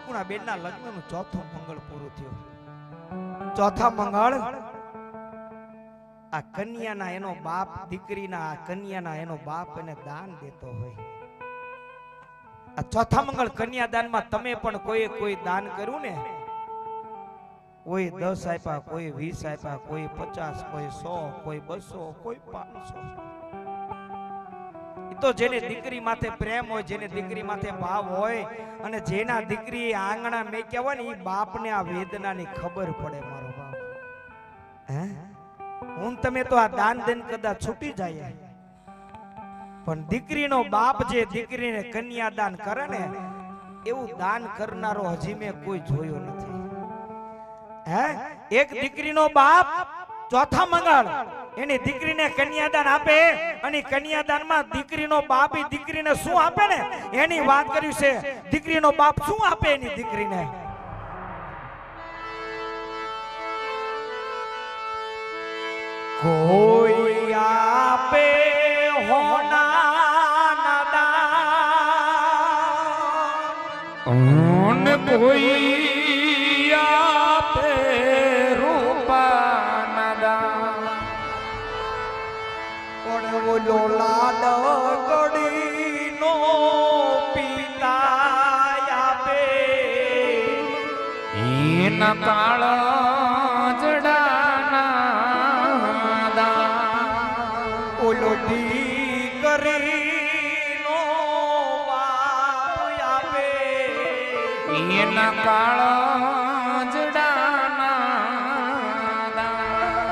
સગુણા બેનના લગ્નનું ચોથું મંગળ પૂરું થયું. ચોથા મંગળ આ કન્યાના એનો બાપ દીકરીના આ કન્યાના એનો બાપ એને દાન દેતો હોય. આ ચોથા મંગળ કન્યાદાનમાં તમે પણ કોઈ દાન કર્યું ને, કોઈ 10 આપ્યા, કોઈ 20 આપ્યા, કોઈ 50, કોઈ 100, કોઈ 200, કોઈ 500. તો જેને દીકરી માથે પ્રેમ હોય, જેને દીકરી માથે ભાવ હોય અને જેના દીકરી આંગણા મેક્યા હોય ને એ બાપને આ વેદનાની ખબર પડે. મારો બાપ હે હું તમે તો આ દાન દેન કદાચ છૂટી જાય, પણ દીકરીનો બાપ જે દીકરીને કન્યાદાન કરે ને એવું દાન કરનારો હજી મેં કોઈ જોયો નથી. હે એક દીકરીનો બાપ ચોથા મંગળ એની દીકરીને કન્યાદાન આપે અને કન્યાદાનમાં દીકરીનો બાપ દીકરીને શું આપે ને એની વાત કર્યું છે. દીકરીનો બાપ શું આપે એની દીકરીને? કોઈ આપે હોના દાન, કોઈ આપે રૂપાના દાન, કોણ બોલો લાડ ગડીનો પિતા આપે એના કાળા જડાના દાન, ઓલો દીકરીનો બાપ આપે એના કાળા જડાના દાન.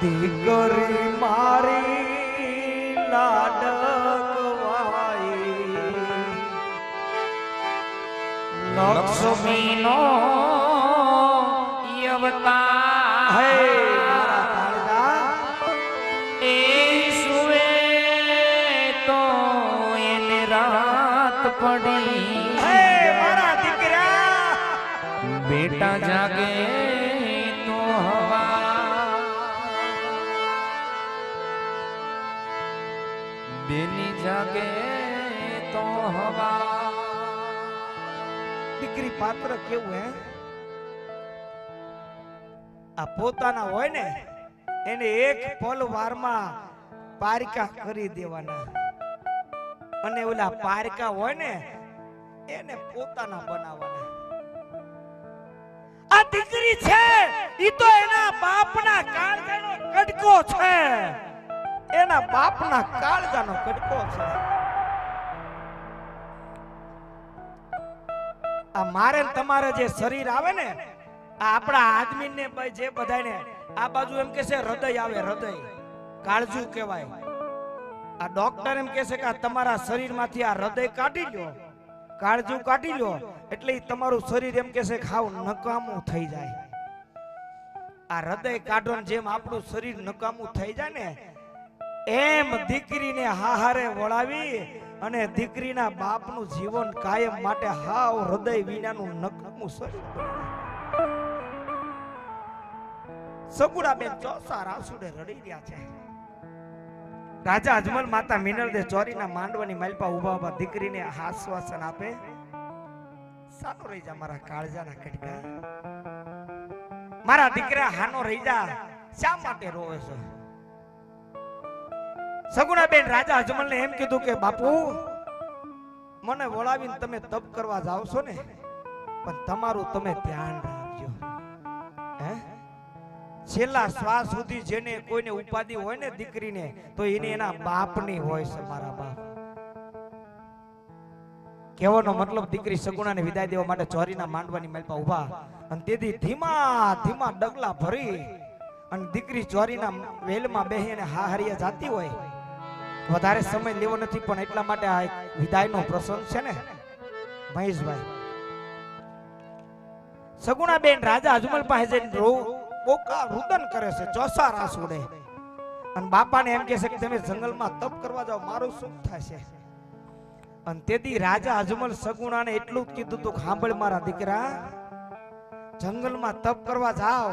દીકરી મારી લાડકવાઈ લક્ષ્મીનો અવતાર હે એ સુવે તો એને રાત પડી. હે મારા દીકરા બેટા જાગે તો હવા, બેની જાગે તો હવા. દીકરી પાત્ર કેવું હે? આ પોતાના હોય ને એને એક પલ વારમાં પારકા કરી દેવાના અને ઓલા પારકા હોય ને એને પોતાના બનાવવાના. આ દીકરી છે ઈ તો એના બાપના કાળજાનો કડકો છે, એના બાપના કાળજાનો કડકો છે. આ મારે તમારે જે શરીર આવે ને આ આપણા આદમી ને જે બધાને આ બાજુ એમ કે છે હૃદય આવે, હૃદય કાળજુ કહેવાય. આ ડોક્ટર એમ કે છે કે તમારા શરીરમાંથી આ હૃદય કાઢી લો, કાળજુ કાઢી લો એટલે તમારું શરીર એમ કે છે ખાવ નકામું થઈ જાય. આ હૃદય કાઢો જેમ આપણું શરીર નકામું થઈ જાય ને એમ દીકરીને હાહારે વળાવી અને દીકરીના બાપનું જીવન કાયમ માટે હાવ હૃદય વિનાનું નકામું શરીર બની. સગુણા બેન ચોસા રાસુડે રડી રહ્યા છે. રાજા અજમલ માતા મિનળદે ચોરીના માંડવાની માલપા ઉભા ઉભા દીકરીને આશ્વાસન આપે, સાનો રહી જા મારા કાળજાના કડકા, મારા દીકરા હાનો રહી જા, શા માટે રોવે છો? સગુણા બેન રાજા અજમલ ને એમ કીધું કે બાપુ મને વળાવીને તમે તપ કરવા જાવ છો ને પણ તમારું તમે ધ્યાન રાખજો. હે છેલ્લા શ્વાસ સુધી જેને કોઈને ઉપાધિ હોય ને દીકરીને તો એને એના બાપની હોય છે. મારા બાપ કહેવાનો મતલબ દીકરી સગુણાને વિદાય દેવા માટે ચોરીના માંડવાની માલપા ઉભા અને તેથી ધીમા ધીમા ડગલા ભરી અને દીકરી ચોરીના વેલમાં બેહી અને હાહરિયા જાતી હોય. વધારે સમય લેવો નથી પણ એટલા માટે આ વિદાયનો પ્રસંગ છે ને મહેશભાઈ. સગુણા બેન રાજા અજમલ પાસે જઈને રુદન કરે છે, ચોસા રાસુડે અને બાપાને એમ કહે છે કે તમે જંગલમાં તપ કરવા જાઓ, મારું સુખ થશે. અને તેથી રાજા અજમલ સગુણાને એટલું જ કીધું તું સાંભળ મારા દીકરા, જંગલમાં તપ કરવા જાઓ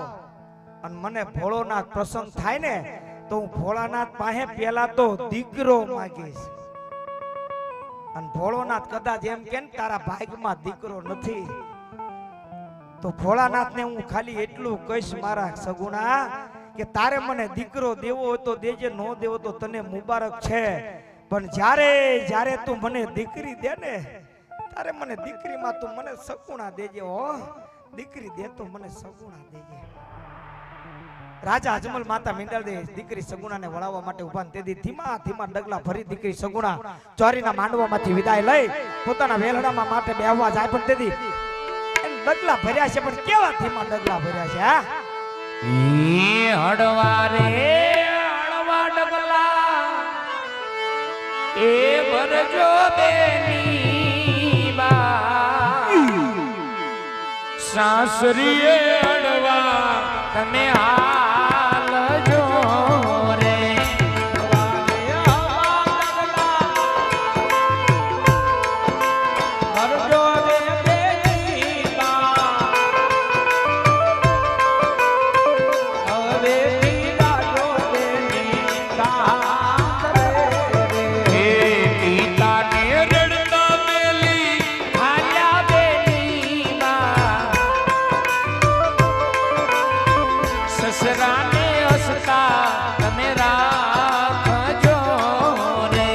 અને મને ભોળોનાથ પ્રસંગ થાય ને તો હું ભોળાનાથ પાસે પહેલા તો દીકરો માંગીશ. અને ભોળોનાથ કદાચ એમ કે તારા ભાગમાં દીકરો નથી તો ભોળાનાથને હું ખાલી એટલું કહીશ મારા સગુણા કે તારે મને દીકરો દેવો હોય તો દેજે, નો દેવો તો તને મુબારક છે, પણ જ્યારે જ્યારે તું મને દીકરી દે ને તારે મને દીકરીમાં તું મને સગુણા દેજે હો, દીકરી દે તો મને સગુણા દેજે. રાજા અજમલ માતા મીંડળ દે દીકરી સગુણાને વળાવવા માટે ઉભા તેથી ધીમા ધીમા ડગલા ભરી દીકરી સગુણા ચોરીના માંડવામાંથી વિદાય લઈ પોતાના વેલડામાં માટે બેહવા જાય, પણ તેથી ડગલા ભર્યા છે, પણ કેવા ધીમા ડગલા ભર્યા છે. હા હળવા રે હળવા ડગલા એ ભરજો બેની બા સાસરીએ હળવા તમે હાલજો રે. સસરાને હસતા તમે રાખજો રે.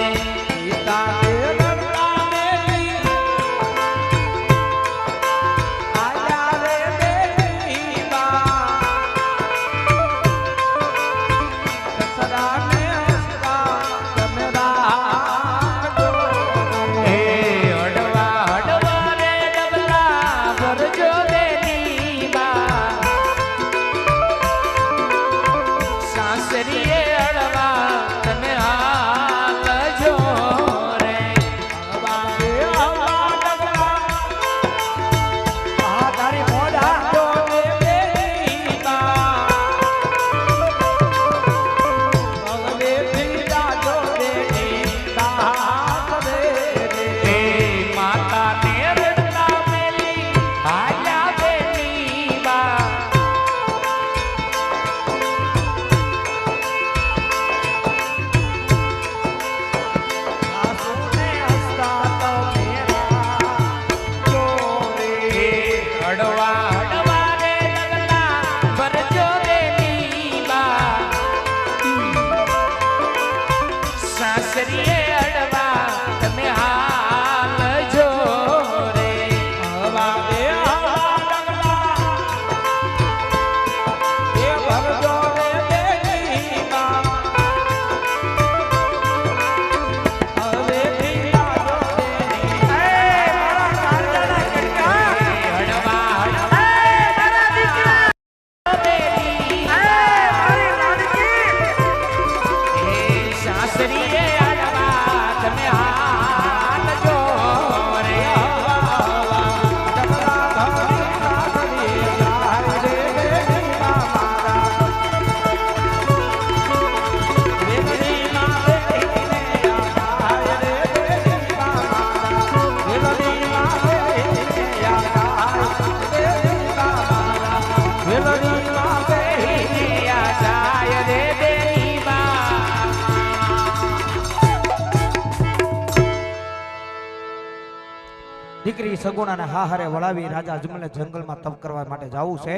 દીકરી સગુણાને હાહારે વળાવી રાજા અજમલને જંગલમાં તપ કરવા માટે જવું છે.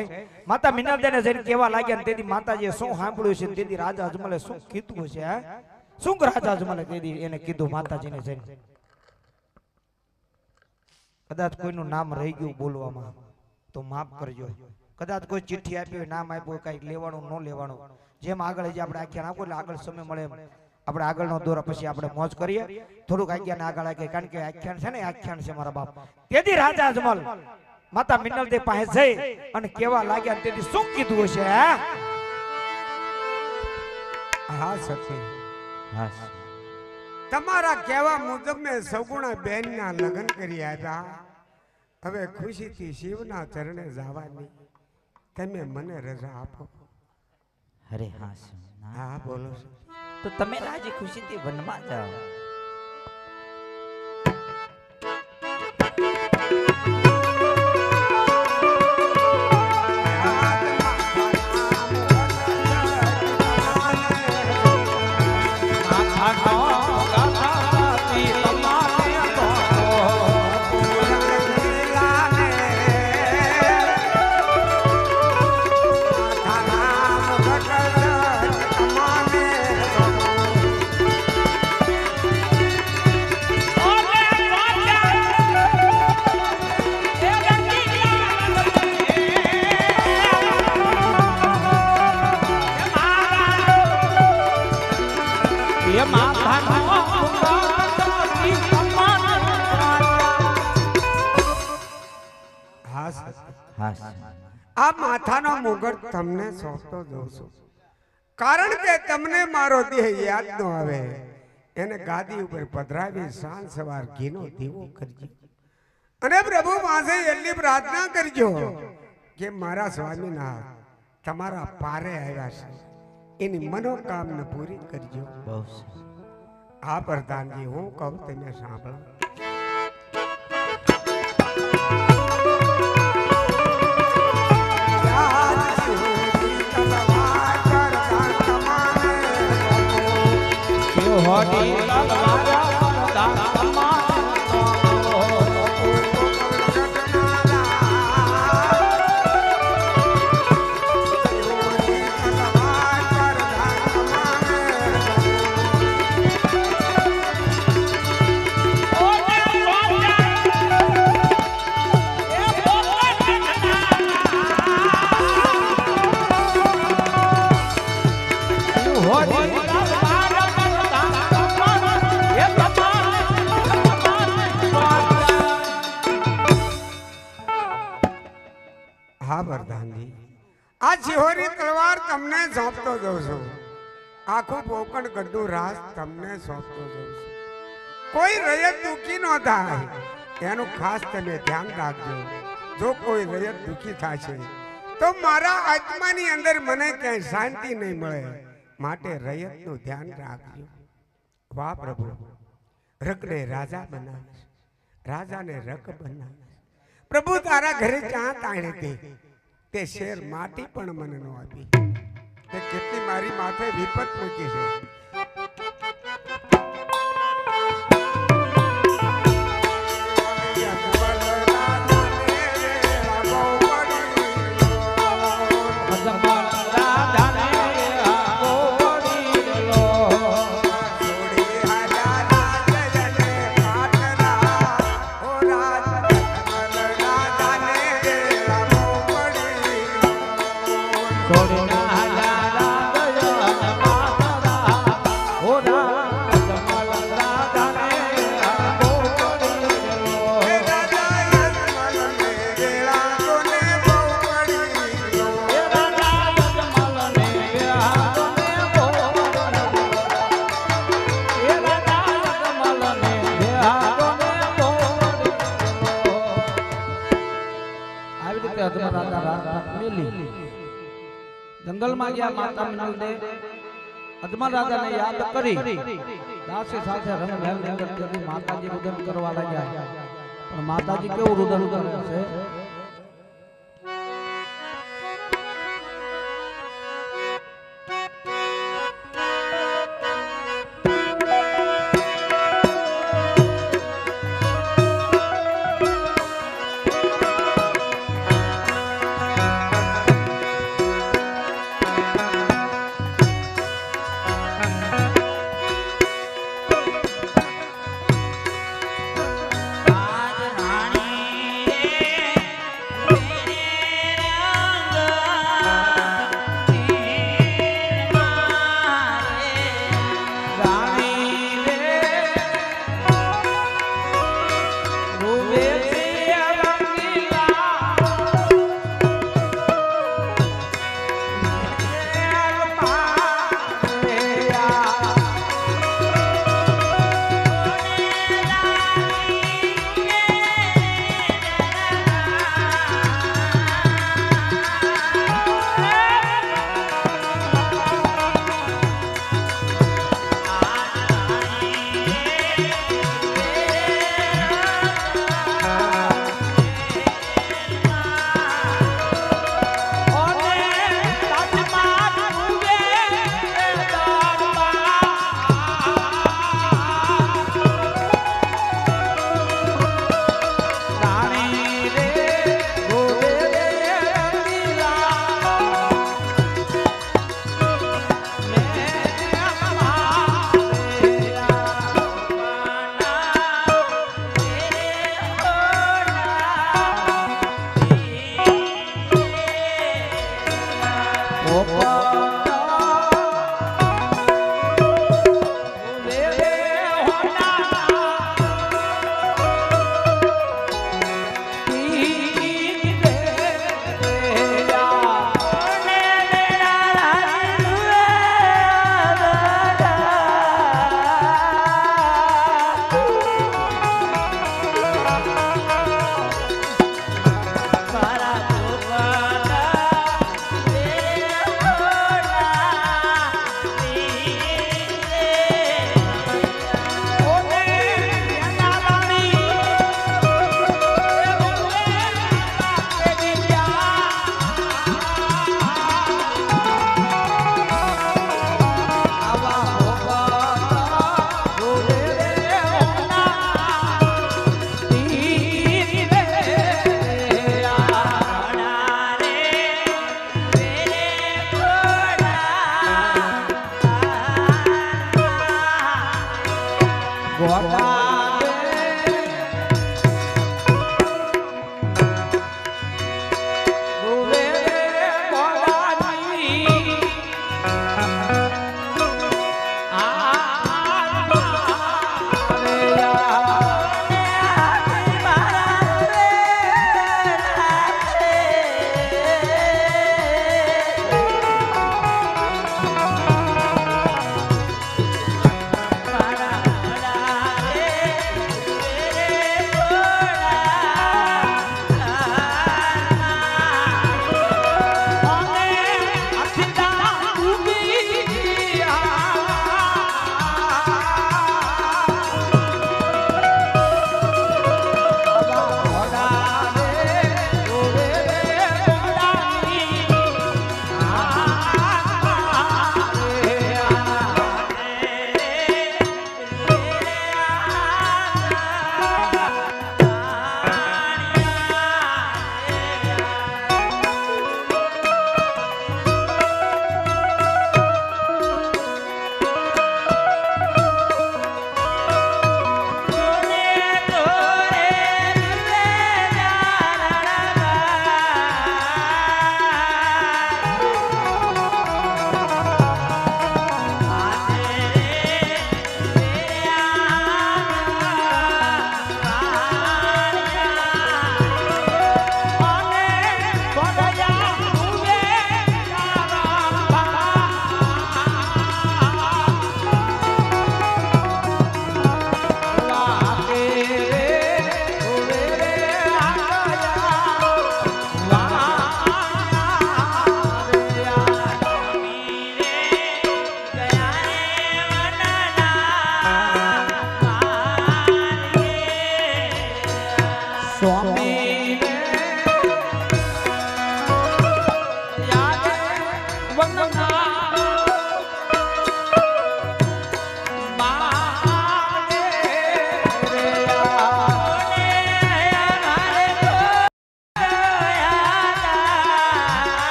માતા મીનળદેને જઈને કેવા લાગ્યા ને તેથી માતાજીએ શું સાંભળ્યું છે તેથી રાજા અજમલે શું કીધું છે. શું રાજા અજમલે તેથી એને કીધું માતાજીને જઈને. કદાચ કોઈનું નામ રહી ગયું બોલવામાં તો માફ કરજો. કદાચ કોઈ ચિઠ્ઠી આપી હોય, નામ આપ્યું હોય, કઈક લેવાનું ન લેવાનું, જેમ આગળ જે આપણે આખ્યાન આપો એટલે આગળ સમય મળે આપણે આગળનો દોરા પછી આપણે મોજ કરીએ. થોડુંક આખ્યાન આગળ આખે કારણ કે આખ્યાન છે ને આખ્યાન છે મારા બાપ. તેથી રાજા અજમલ માતા મીનળદે પાસે જઈ અને કેવા લાગ્યા તેથી શું કીધું હશે. હા સખી, હા તમારા કહેવા મુજબ મેં સગુણા બેનના લગ્ન કર્યા હતા. હવે ખુશીથી શિવના ચરણે જવાની તમે મને રજા આપો. અરે હા હા બોલો. તો તમે રાજી ખુશીથી વનમાં જાઓ. ગાતી તમારે એ માથાનો મુગટ કમાન હા સતી. હા આ માથાનો મુગટ તમને સોંપતો દઉં છું, કારણ કે તમને મારો દેહ યાદ ન આવે. એને ગાદી ઉપર પધરાવી સાંજ સવાર ઘીનો દીવો કરજો અને પ્રભુ પાસે એટલી પ્રાર્થના કરજો કે મારા સ્વામીનાથ તમારા પારે આવ્યા છે, એની મનોકામના પૂરી કરજો. બહુ આ પ્રધાનજી હું કહું તમે સાંભળો. હોડી તલવાર કમાન હા પ્રધાનજી, આ શિહોરી તલવાર તમને સોંપતો જઉં છું. આખું પોકણ ગઢું રાસ તમને સોંપતો જઉં છું. કોઈ રયત દુખી ન થાય એનું ખાસ તમે ધ્યાન રાખજો. જો કોઈ રયત દુખી થશે તો મારા આત્માની અંદર મને ક્યાંય શાંતિ નહીં મળે. માટે રયતનું ધ્યાન રાખજો. વાહ પ્રભુ, રકને રાજા બનાવે, રાજાને રક બનાવે. પ્રભુ તારા ઘરે ચા તાણી તે શેર માટી પણ મને ન આપી. તે કેટલી મારી માથે વિપત મૂકી છે. જંગલમાં ગયા માતા મિનલ દે અજમલ રાજાને યાદ કરી દાસી સાથે રંગભેલ કરી માતાજી રુદન કરવા લાગ્યા. પણ માતાજી કેવું રુદન કરે છે?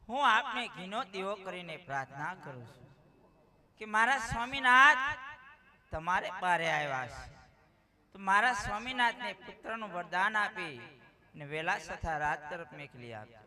હું આપને ઘીનો દીવો કરીને પ્રાર્થના કરું છું કે મારા સ્વામીનાથ તમારે પારે આવ્યા છે તો મારા સ્વામીનાથને પુત્રનું વરદાન આપી ને વેલા સથા રાત તરફ મોકલી આપજો।